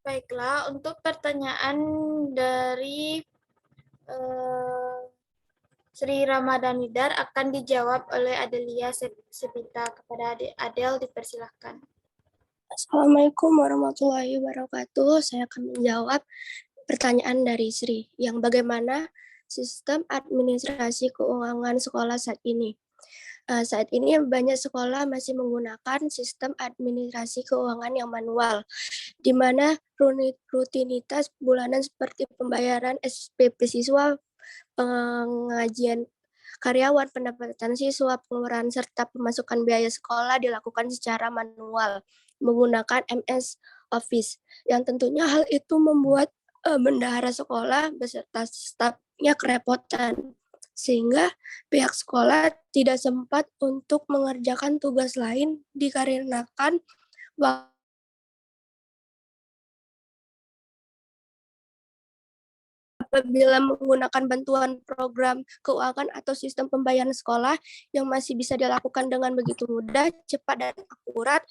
Baiklah, untuk pertanyaan dari eh, Sri Ramadhanidar akan dijawab oleh Adelia Sepita. Kepada Adel dipersilahkan. Assalamualaikum warahmatullahi wabarakatuh. Saya akan menjawab pertanyaan dari Sri, yang bagaimana sistem administrasi keuangan sekolah saat ini. Saat ini banyak sekolah masih menggunakan sistem administrasi keuangan yang manual, di mana rutinitas bulanan seperti pembayaran SPP siswa, pengajian karyawan, pendapatan siswa, pengeluaran serta pemasukan biaya sekolah dilakukan secara manual menggunakan MS Office, yang tentunya hal itu membuat bendahara sekolah beserta stafnya kerepotan, sehingga pihak sekolah tidak sempat untuk mengerjakan tugas lain dikarenakan apabila menggunakan bantuan program keuangan atau sistem pembayaran sekolah yang masih bisa dilakukan dengan begitu mudah, cepat, dan akurat.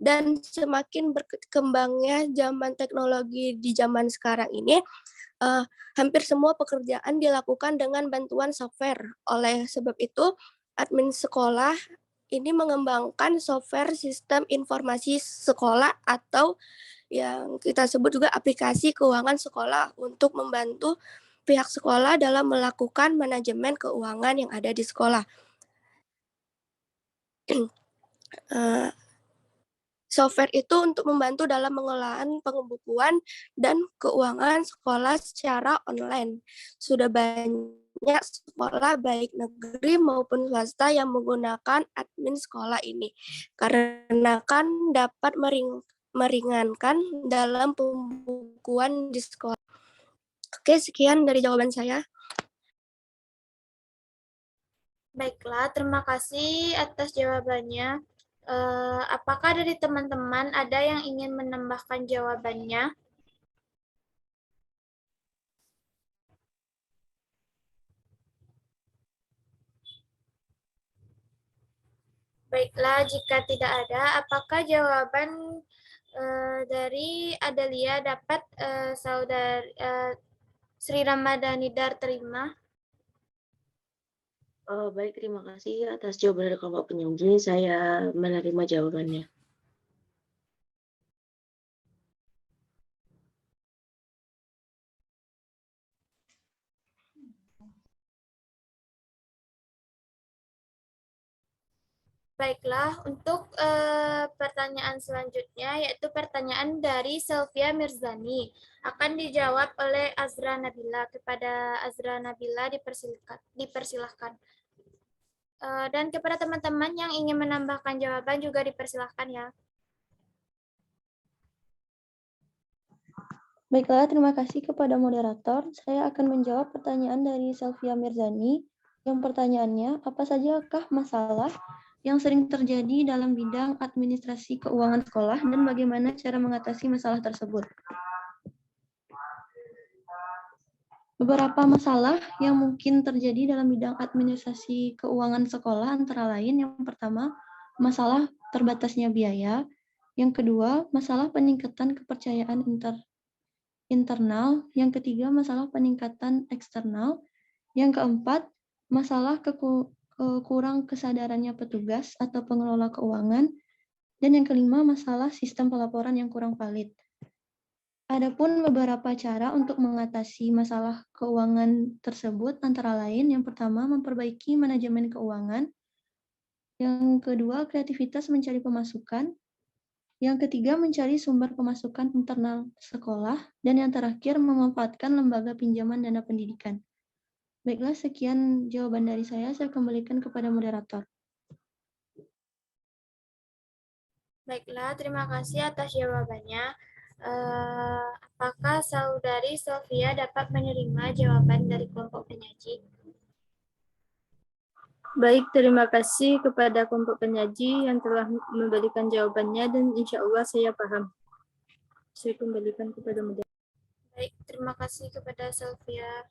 Dan semakin berkembangnya zaman teknologi di zaman sekarang ini, hampir semua pekerjaan dilakukan dengan bantuan software. Oleh sebab itu, admin sekolah ini mengembangkan software sistem informasi sekolah atau yang kita sebut juga aplikasi keuangan sekolah untuk membantu pihak sekolah dalam melakukan manajemen keuangan yang ada di sekolah. Software itu untuk membantu dalam pengelolaan pengebukuan dan keuangan sekolah secara online. Sudah banyak sekolah baik negeri maupun swasta yang menggunakan admin sekolah ini, karena kan dapat meringankan dalam pembukuan di sekolah. Oke, sekian dari jawaban saya. Baiklah, terima kasih atas jawabannya. Apakah dari teman-teman ada yang ingin menambahkan jawabannya? Baiklah, jika tidak ada, apakah jawaban dari Adelia dapat saudari Sri Ramadhanidar terima? Baik, terima kasih atas jawaban dari kelompok penyaji. Saya menerima jawabannya. Baiklah, untuk pertanyaan selanjutnya yaitu pertanyaan dari Sylvia Mirzani akan dijawab oleh Azra Nabila. Kepada Azra Nabila dipersilahkan. Dan kepada teman-teman yang ingin menambahkan jawaban juga dipersilahkan ya. Baiklah, terima kasih kepada moderator. Saya akan menjawab pertanyaan dari Sylvia Mirzani. Yang pertanyaannya, apa sajakah masalah yang sering terjadi dalam bidang administrasi keuangan sekolah dan bagaimana cara mengatasi masalah tersebut? Beberapa masalah yang mungkin terjadi dalam bidang administrasi keuangan sekolah antara lain, yang pertama, masalah terbatasnya biaya. Yang kedua, masalah peningkatan kepercayaan internal. Yang ketiga, masalah peningkatan eksternal. Yang keempat, masalah kurang kesadarannya petugas atau pengelola keuangan. Dan yang kelima, masalah sistem pelaporan yang kurang valid. Adapun beberapa cara untuk mengatasi masalah keuangan tersebut antara lain, yang pertama, memperbaiki manajemen keuangan. Yang kedua, kreativitas mencari pemasukan. Yang ketiga, mencari sumber pemasukan internal sekolah. Dan yang terakhir, memanfaatkan lembaga pinjaman dana pendidikan. Baiklah, sekian jawaban dari saya kembalikan kepada moderator. Baiklah, terima kasih atas jawabannya. Apakah saudari Sofia dapat menerima jawaban dari kelompok penyaji? Baik, terima kasih kepada kelompok penyaji yang telah memberikan jawabannya dan insya Allah saya paham. Saya kembalikan kepada moderator. Baik, terima kasih kepada Sofia.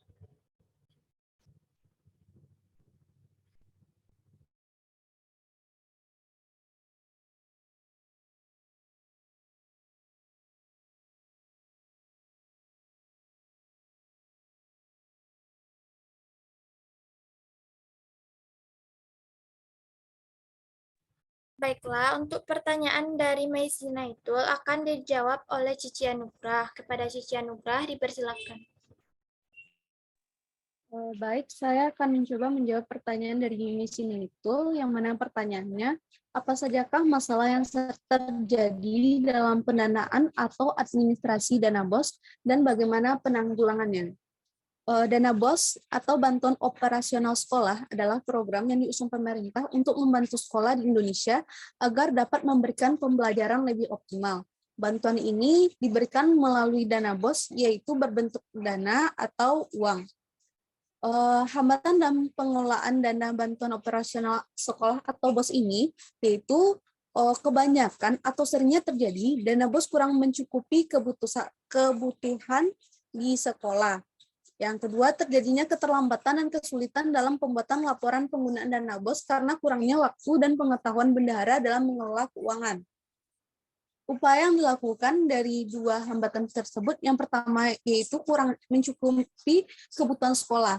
Baiklah, untuk pertanyaan dari Maisi Naitul akan dijawab oleh Cici Anugrah. Kepada Cici Anugrah dipersilakan. Baik, saya akan mencoba menjawab pertanyaan dari Miss Naitul, yang mana pertanyaannya, apa sajakah masalah yang terjadi dalam pendanaan atau administrasi dana BOS dan bagaimana penanggulangannya? Dana BOS atau Bantuan Operasional Sekolah adalah program yang diusung pemerintah untuk membantu sekolah di Indonesia agar dapat memberikan pembelajaran lebih optimal. Bantuan ini diberikan melalui dana BOS, yaitu berbentuk dana atau uang. Hambatan dalam pengelolaan dana bantuan operasional sekolah atau BOS ini, yaitu kebanyakan atau seringnya terjadi dana BOS kurang mencukupi kebutuhan di sekolah. Yang kedua, terjadinya keterlambatan dan kesulitan dalam pembuatan laporan penggunaan dana BOS karena kurangnya waktu dan pengetahuan bendahara dalam mengelola keuangan. Upaya yang dilakukan dari dua hambatan tersebut, yang pertama yaitu kurang mencukupi kebutuhan sekolah.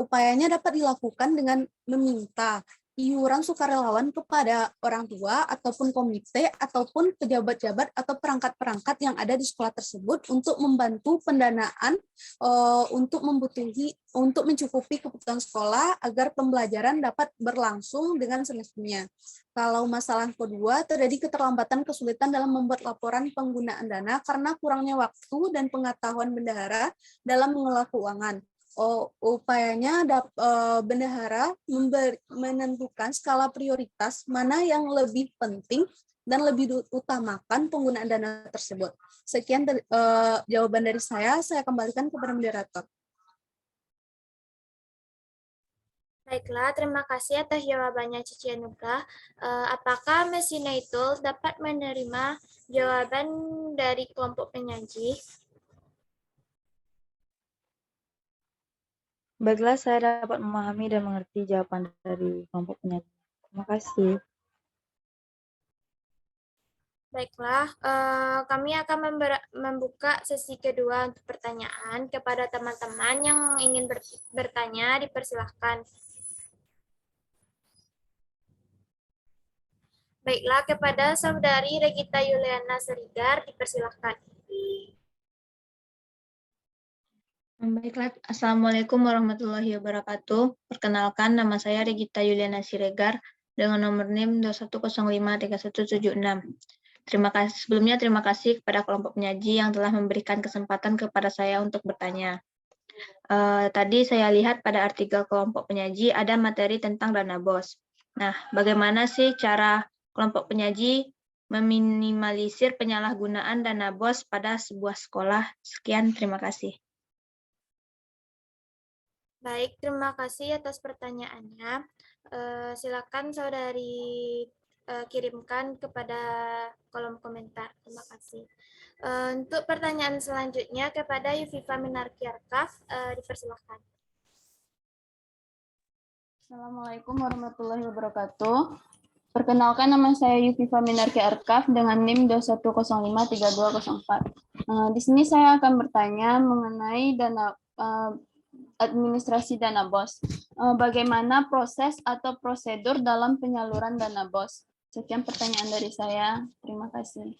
Upayanya dapat dilakukan dengan meminta iuran sukarelawan kepada orang tua ataupun komite ataupun pejabat-pejabat atau perangkat-perangkat yang ada di sekolah tersebut untuk membantu pendanaan untuk mencukupi kebutuhan sekolah agar pembelajaran dapat berlangsung dengan semestinya. Kalau masalah kedua, terjadi keterlambatan kesulitan dalam membuat laporan penggunaan dana karena kurangnya waktu dan pengetahuan bendahara dalam mengelola keuangan. Upayanya bendahara menentukan skala prioritas mana yang lebih penting dan lebih utamakan penggunaan dana tersebut. Sekian jawaban dari saya kembalikan kepada moderator. Baiklah, terima kasih atas jawabannya Cici Anugrah. Apakah Miss Naitul dapat menerima jawaban dari kelompok penyaji? Baiklah, saya dapat memahami dan mengerti jawaban dari kelompok penyaji. Terima kasih. Baiklah, kami akan membuka sesi kedua untuk pertanyaan kepada teman-teman yang ingin bertanya, dipersilahkan. Baiklah, kepada Saudari Regita Yuliana Serigar, dipersilahkan. Baiklah, Assalamualaikum warahmatullahi wabarakatuh. Perkenalkan, nama saya Regita Yuliana Siregar dengan nomor NIM 21053176. Sebelumnya terima kasih kepada kelompok penyaji yang telah memberikan kesempatan kepada saya untuk bertanya. Tadi saya lihat pada artikel kelompok penyaji ada materi tentang dana BOS. Nah, bagaimana sih cara kelompok penyaji meminimalisir penyalahgunaan dana BOS pada sebuah sekolah? Sekian, terima kasih. Baik, terima kasih atas pertanyaannya. Silakan Saudari kirimkan kepada kolom komentar. Terima kasih. Untuk pertanyaan selanjutnya kepada Yufifa Minarki Arkaf, dipersilakan. Assalamualaikum warahmatullahi wabarakatuh. Perkenalkan, nama saya Yufifa Minarki Arkaf dengan NIM 21053204. Di sini saya akan bertanya mengenai administrasi dana BOS. Bagaimana proses atau prosedur dalam penyaluran dana BOS? Sekian pertanyaan dari saya. Terima kasih.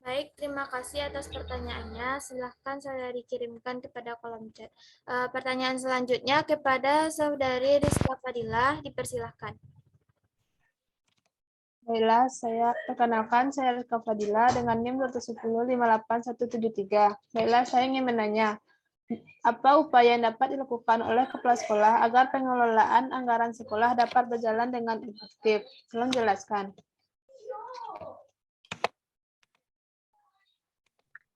Baik, terima kasih atas pertanyaannya. Silahkan Saudari kirimkan kepada kolom chat. Pertanyaan selanjutnya kepada Saudari Rizka Fadilah, dipersilahkan. Baiklah, saya perkenalkan, saya Rizka Fadila dengan NIM 210581173. Baiklah, saya ingin menanya, apa upaya yang dapat dilakukan oleh kepala sekolah agar pengelolaan anggaran sekolah dapat berjalan dengan efektif? Tolong jelaskan.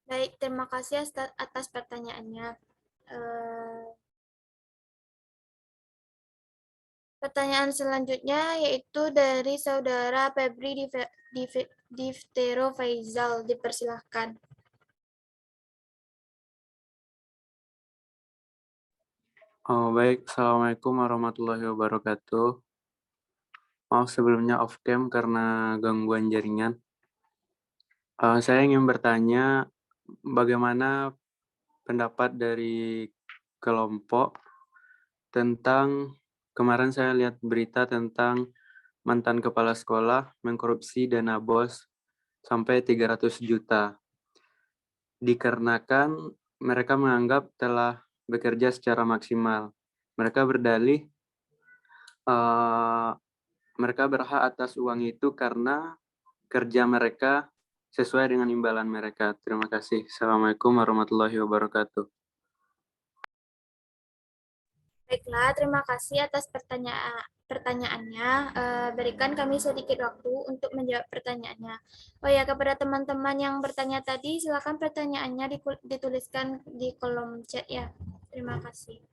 Baik, terima kasih atas pertanyaannya. Pertanyaan selanjutnya yaitu dari Saudara Febri Diftero Faizal, dipersilahkan. Baik, Assalamualaikum warahmatullahi wabarakatuh. Maaf sebelumnya off cam karena gangguan jaringan. Saya ingin bertanya bagaimana pendapat dari kelompok tentang, kemarin saya lihat berita tentang mantan kepala sekolah mengkorupsi dana BOS sampai 300 juta. Dikarenakan mereka menganggap telah bekerja secara maksimal. Mereka berdalih mereka berhak atas uang itu karena kerja mereka sesuai dengan imbalan mereka. Terima kasih. Assalamualaikum warahmatullahi wabarakatuh. Baiklah, terima kasih atas pertanyaannya. Berikan kami sedikit waktu untuk menjawab pertanyaannya. Oh ya, kepada teman-teman yang bertanya tadi, silakan pertanyaannya dituliskan di kolom chat ya. Terima kasih.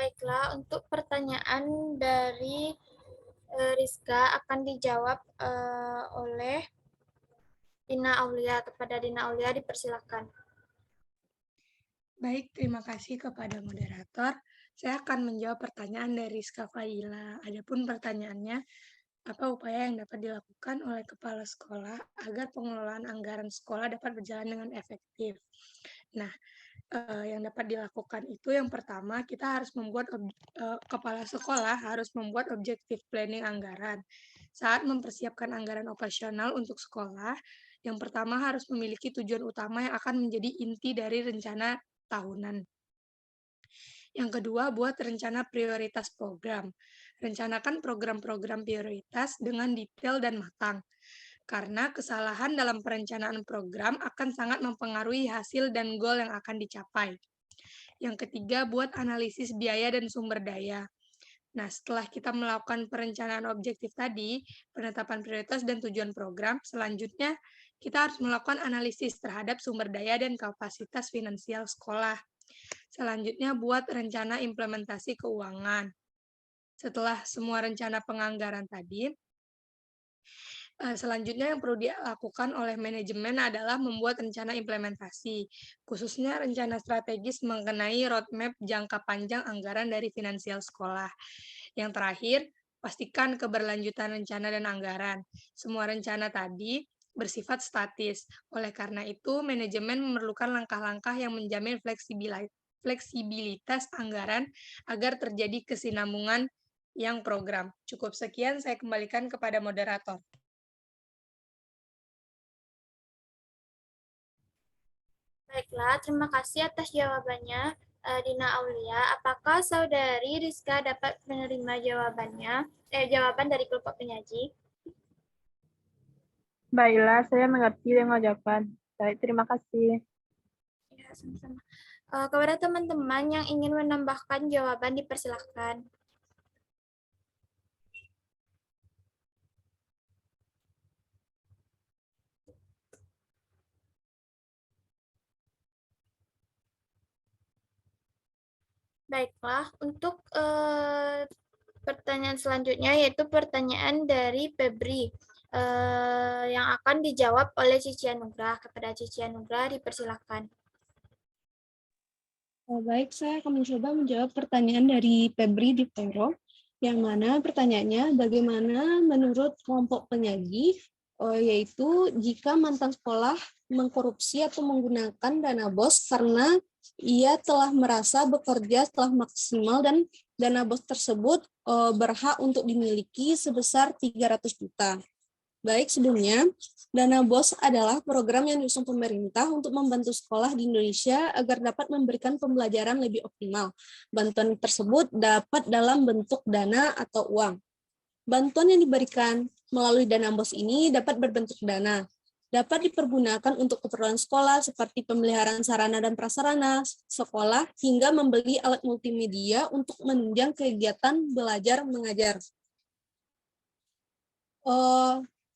Baiklah, untuk pertanyaan dari Rizka akan dijawab oleh Dina Aulia. Kepada Dina Aulia dipersilakan. Baik, terima kasih kepada moderator. Saya akan menjawab pertanyaan dari Rizka Faila. Adapun pertanyaannya, apa upaya yang dapat dilakukan oleh kepala sekolah agar pengelolaan anggaran sekolah dapat berjalan dengan efektif? Nah, yang dapat dilakukan itu yang pertama, kita harus membuat kepala sekolah harus membuat objektif planning anggaran. Saat mempersiapkan anggaran operasional untuk sekolah, yang pertama harus memiliki tujuan utama yang akan menjadi inti dari rencana tahunan. Yang kedua, buat rencana prioritas program. Rencanakan program-program prioritas dengan detail dan matang. Karena kesalahan dalam perencanaan program akan sangat mempengaruhi hasil dan goal yang akan dicapai. Yang ketiga, buat analisis biaya dan sumber daya. Nah, setelah kita melakukan perencanaan objektif tadi, penetapan prioritas dan tujuan program, selanjutnya kita harus melakukan analisis terhadap sumber daya dan kapasitas finansial sekolah. Selanjutnya, buat rencana implementasi keuangan. Setelah semua rencana penganggaran tadi, selanjutnya yang perlu dilakukan oleh manajemen adalah membuat rencana implementasi, khususnya rencana strategis mengenai roadmap jangka panjang anggaran dari finansial sekolah. Yang terakhir, pastikan keberlanjutan rencana dan anggaran. Semua rencana tadi bersifat statis. Oleh karena itu, manajemen memerlukan langkah-langkah yang menjamin fleksibilitas anggaran agar terjadi kesinambungan yang program. Cukup sekian, saya kembalikan kepada moderator. Baiklah, terima kasih atas jawabannya, Dina Aulia. Apakah saudari Rizka dapat menerima jawaban dari kelompok penyaji? Baiklah, saya mengerti dengan jawaban. Baik, terima kasih. Ya, sama-sama. Kepada teman-teman yang ingin menambahkan jawaban, dipersilakan. Baiklah, untuk pertanyaan selanjutnya yaitu pertanyaan dari Febri yang akan dijawab oleh Cici Anugrah. Kepada Cici Anugrah dipersilakan. Baik, saya akan mencoba menjawab pertanyaan dari Febri di Vero, yang mana pertanyaannya bagaimana menurut kelompok penyaji, yaitu jika mantan sekolah mengkorupsi atau menggunakan dana BOS karena ia telah merasa bekerja setelah maksimal dan dana BOS tersebut berhak untuk dimiliki sebesar 300 juta. Baik, sebelumnya, Dana BOS adalah program yang diusung pemerintah untuk membantu sekolah di Indonesia agar dapat memberikan pembelajaran lebih optimal. Bantuan tersebut dapat dalam bentuk dana atau uang. Bantuan yang diberikan melalui Dana BOS ini dapat berbentuk dana, dapat dipergunakan untuk keperluan sekolah seperti pemeliharaan sarana dan prasarana sekolah hingga membeli alat multimedia untuk menunjang kegiatan belajar mengajar.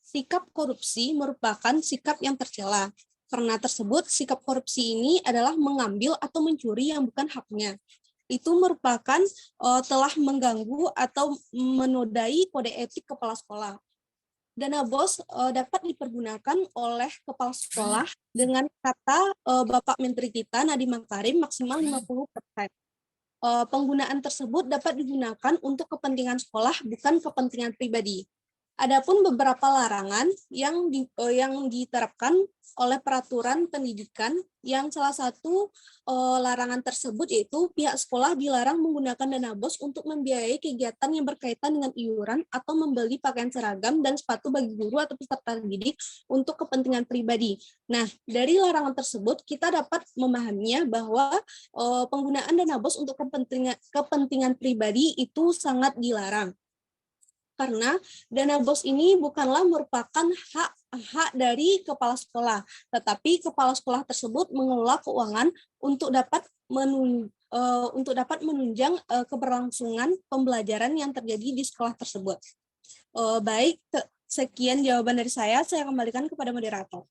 Sikap korupsi merupakan sikap yang tercela. Karena tersebut, sikap korupsi ini adalah mengambil atau mencuri yang bukan haknya. Itu merupakan telah mengganggu atau menodai kode etik kepala sekolah. Dana BOS dapat dipergunakan oleh kepala sekolah dengan kata Bapak Menteri kita, Nadiem Makarim, maksimal 50%. Penggunaan tersebut dapat digunakan untuk kepentingan sekolah, bukan kepentingan pribadi. Adapun beberapa larangan yang diterapkan oleh peraturan pendidikan, yang salah satu larangan tersebut yaitu pihak sekolah dilarang menggunakan dana BOS untuk membiayai kegiatan yang berkaitan dengan iuran atau membeli pakaian seragam dan sepatu bagi guru atau peserta didik untuk kepentingan pribadi. Nah, dari larangan tersebut kita dapat memahaminya bahwa penggunaan dana BOS untuk kepentingan pribadi itu sangat dilarang. Karena dana BOS ini bukanlah merupakan hak dari kepala sekolah, tetapi kepala sekolah tersebut mengelola keuangan untuk dapat menunjang keberlangsungan pembelajaran yang terjadi di sekolah tersebut. Baik, sekian jawaban dari saya kembalikan kepada moderator.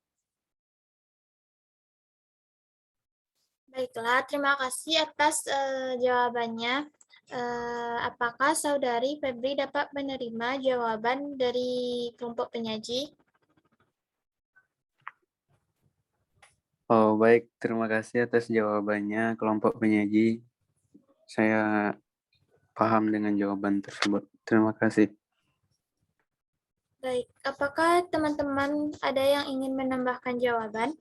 Baiklah, terima kasih atas jawabannya. Apakah Saudari Febri dapat menerima jawaban dari kelompok penyaji? Oh, baik. Terima kasih atas jawabannya, kelompok penyaji. Saya paham dengan jawaban tersebut. Terima kasih. Baik, apakah teman-teman ada yang ingin menambahkan jawaban?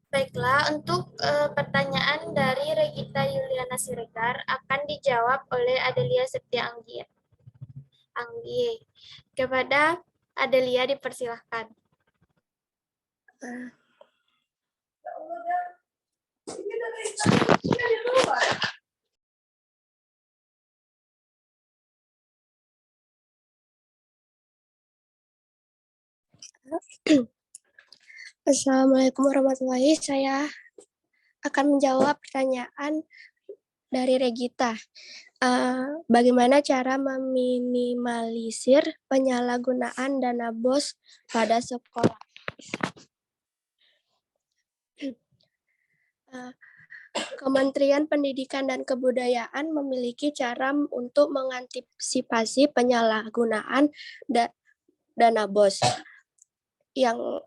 Baiklah, untuk pertanyaan dari Regita Yuliana Siregar akan dijawab oleh Adelia Septia Anggie. Kepada Adelia dipersilahkan. Assalamualaikum warahmatullahi wabarakatuh. Saya akan menjawab pertanyaan dari Regita. Bagaimana cara meminimalisir penyalahgunaan dana BOS pada sekolah? Kementerian Pendidikan dan Kebudayaan memiliki cara untuk mengantisipasi penyalahgunaan dana BOS yang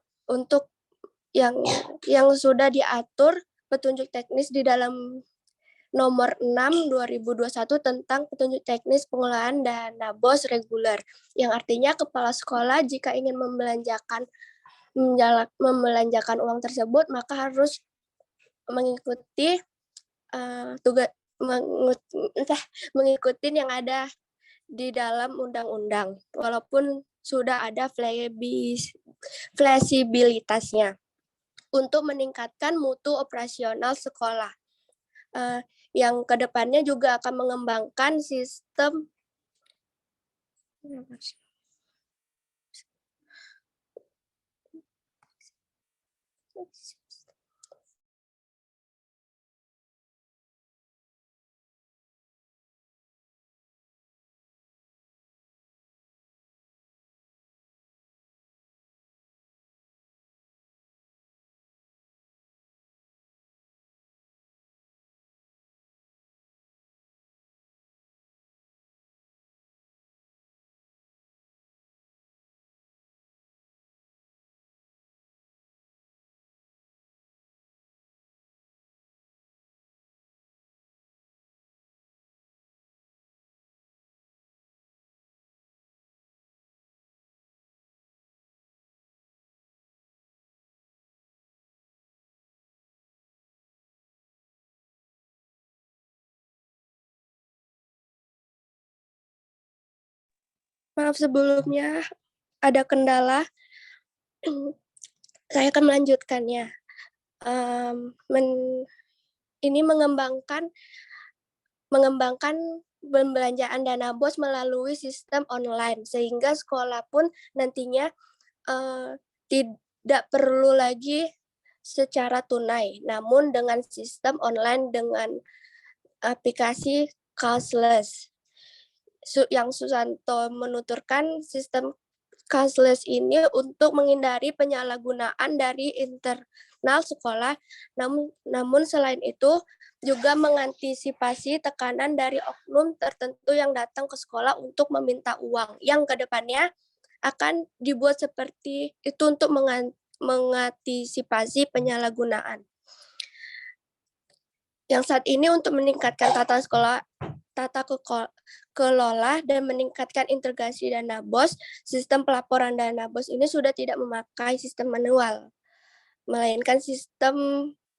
sudah diatur petunjuk teknis di dalam nomor 6 2021 tentang petunjuk teknis pengelolaan dana BOS reguler, yang artinya kepala sekolah jika ingin membelanjakan uang tersebut maka harus mengikuti mengikuti yang ada di dalam undang-undang, walaupun sudah ada fleksibilitasnya untuk meningkatkan mutu operasional sekolah. Yang kedepannya juga akan mengembangkan sistem Maaf sebelumnya ada kendala. Saya akan melanjutkannya. Ini mengembangkan pembelanjaan dana BOS melalui sistem online, sehingga sekolah pun nantinya tidak perlu lagi secara tunai, namun dengan sistem online dengan aplikasi cashless. Yang Susanto menuturkan sistem cashless ini untuk menghindari penyalahgunaan dari internal sekolah, namun selain itu juga mengantisipasi tekanan dari oknum tertentu yang datang ke sekolah untuk meminta uang, yang kedepannya akan dibuat seperti itu untuk mengantisipasi penyalahgunaan. Yang saat ini untuk meningkatkan tata kelola dan meningkatkan integrasi dana BOS, sistem pelaporan dana BOS ini sudah tidak memakai sistem manual, melainkan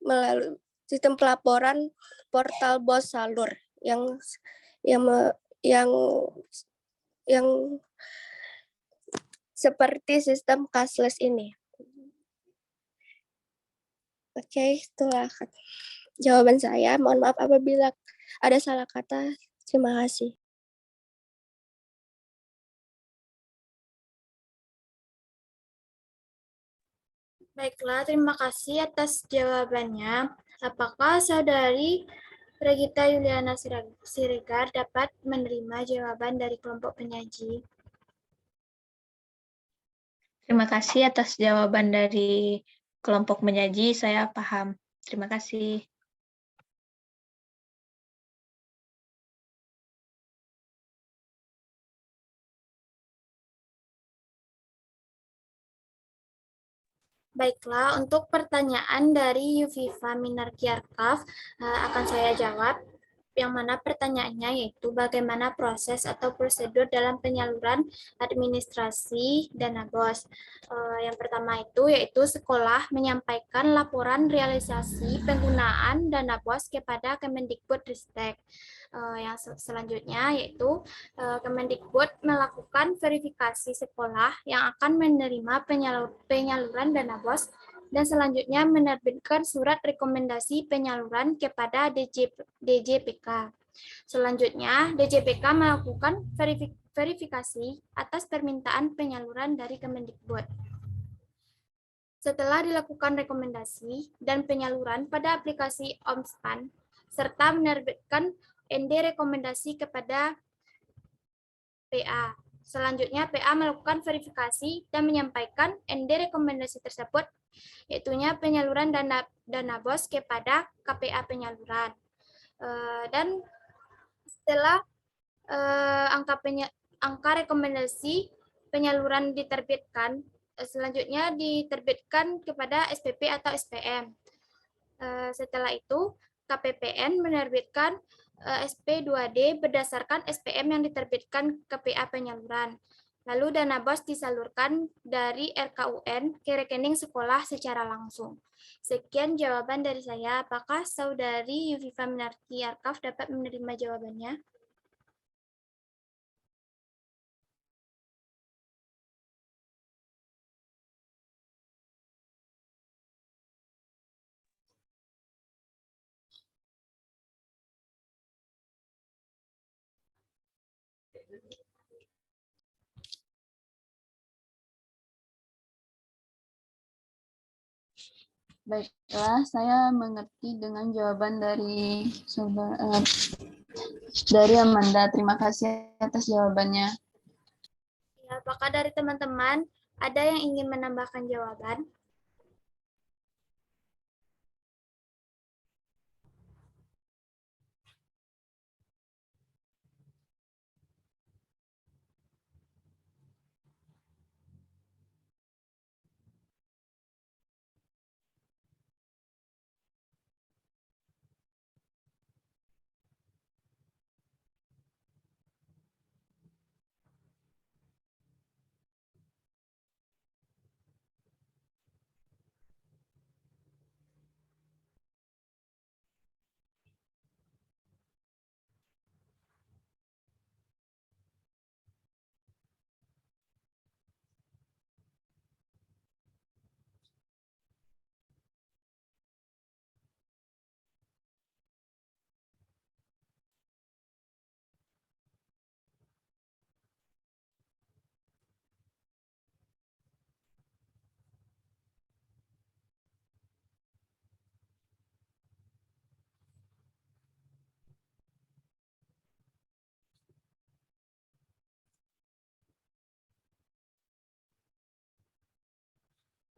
melalui sistem pelaporan portal BOS Salur yang seperti sistem cashless ini. Oke, itulah jawaban saya. Mohon maaf apabila ada salah kata. Terima kasih. Baiklah, terima kasih atas jawabannya. Apakah Saudari Regita Yuliana Siregar dapat menerima jawaban dari kelompok penyaji? Terima kasih atas jawaban dari kelompok penyaji, saya paham. Terima kasih. Baiklah, untuk pertanyaan dari Yuviva Minarkiarkaf akan saya jawab. Yang mana pertanyaannya yaitu bagaimana proses atau prosedur dalam penyaluran administrasi dana BOS. Yang pertama itu yaitu sekolah menyampaikan laporan realisasi penggunaan dana BOS kepada Kemendikbudristek. Yang selanjutnya yaitu Kemendikbud melakukan verifikasi sekolah yang akan menerima penyaluran dana BOS dan selanjutnya menerbitkan surat rekomendasi penyaluran kepada DJPK. Selanjutnya, DJPK melakukan verifikasi atas permintaan penyaluran dari Kemendikbud. Setelah dilakukan rekomendasi dan penyaluran pada aplikasi OMSPAN, serta menerbitkan ND rekomendasi kepada PA. Selanjutnya, PA melakukan verifikasi dan menyampaikan ND rekomendasi tersebut, yaitunya penyaluran dana BOS kepada KPA penyaluran. Dan setelah angka rekomendasi penyaluran diterbitkan, selanjutnya diterbitkan kepada SPP atau SPM. Setelah itu, KPPN menerbitkan SP2D berdasarkan SPM yang diterbitkan KPA penyaluran. Lalu dana BOS disalurkan dari RKUN ke rekening sekolah secara langsung. Sekian jawaban dari saya. Apakah Saudari Yuviva Minarkiarkaf dapat menerima jawabannya? Baiklah, saya mengerti dengan jawaban dari Amanda. Terima kasih atas jawabannya. Ya, apakah dari teman-teman ada yang ingin menambahkan jawaban?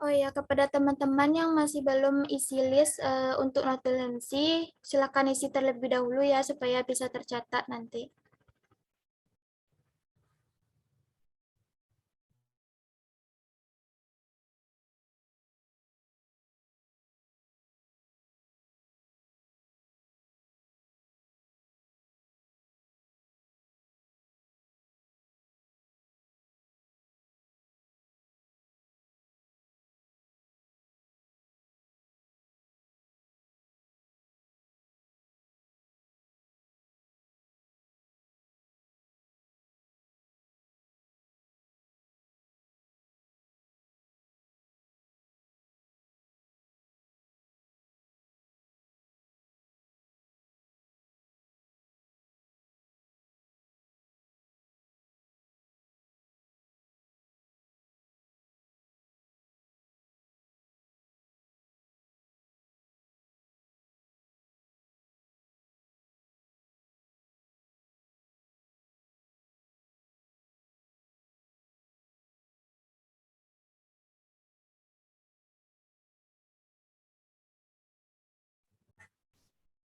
Oh ya, kepada teman-teman yang masih belum isi list untuk notulensi, silakan isi terlebih dahulu ya supaya bisa tercatat nanti.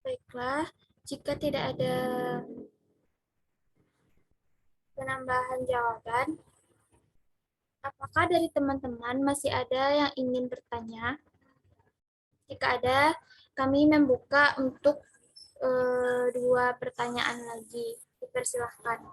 Baiklah, jika tidak ada penambahan jawaban, apakah dari teman-teman masih ada yang ingin bertanya? Jika ada, kami membuka untuk 2 pertanyaan lagi. Dipersilahkan.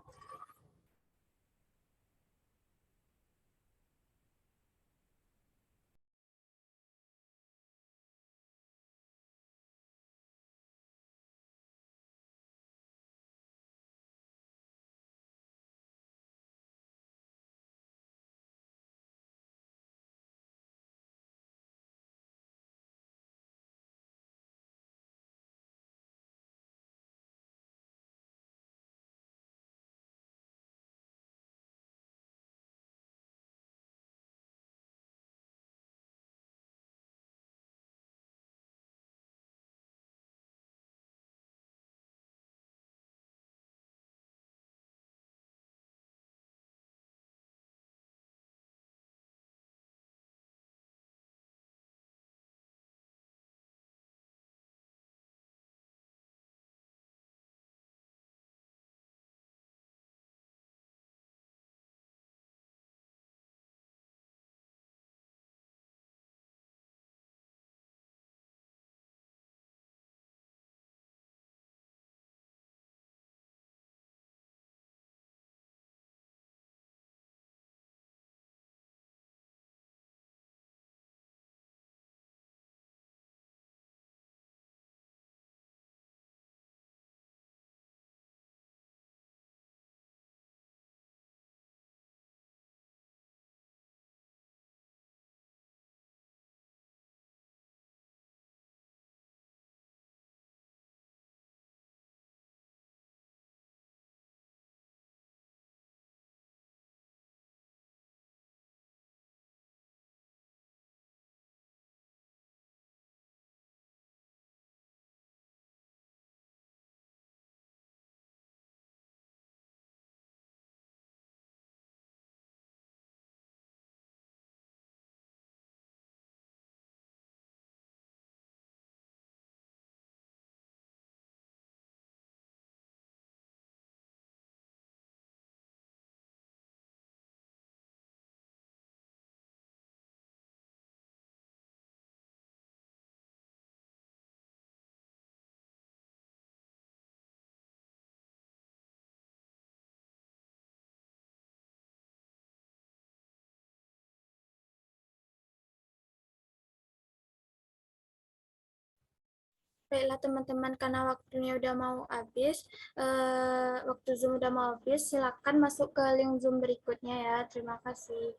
Baiklah teman-teman, karena waktunya udah mau habis, waktu Zoom udah mau habis, silakan masuk ke link Zoom berikutnya ya. Terima kasih.